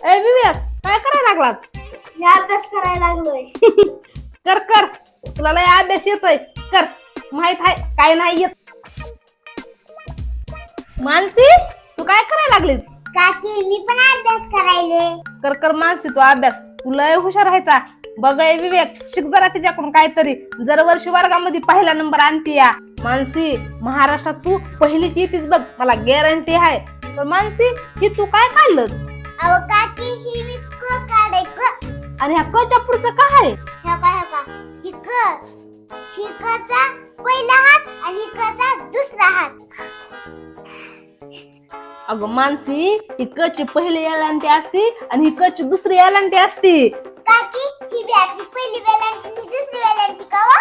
ए विवेक काय करायला लागलात? मी अभ्यास करायला लागलोय. कर कर तुला लय अभ्यास येतोय कर माहित आहे काय नाही येत. मानसी तू काय करायला लागलीस? काकी मी पण अभ्यास करायले. कर कर मानसी तू अभ्यास तू लय हुशार व्हायचा. बघ ए विवेक शिक जरा तिच्याकडून काहीतरी. जर वर्षी वर्गामध्ये पहिला नंबर आणते या. मानसी महाराष्ट्रात तू पहिलीच येतीस बघ मला गॅरंटी आहे. तर मानसी ही तू काय काढलं? अहो काकी ही मी क काढे क. आणि ह्या कच्या पुढचं काय? हे का ही क. ही कचा पहिला हात आणि ही कचा दुसरा हात. अगं मानसी ही कची पहिली यालांटी असती आणि ही कची दुसरी यालांटी असती. काकी ही बी आपली पहिली वेलांटी आणि दुसरी वेलांटी का वा?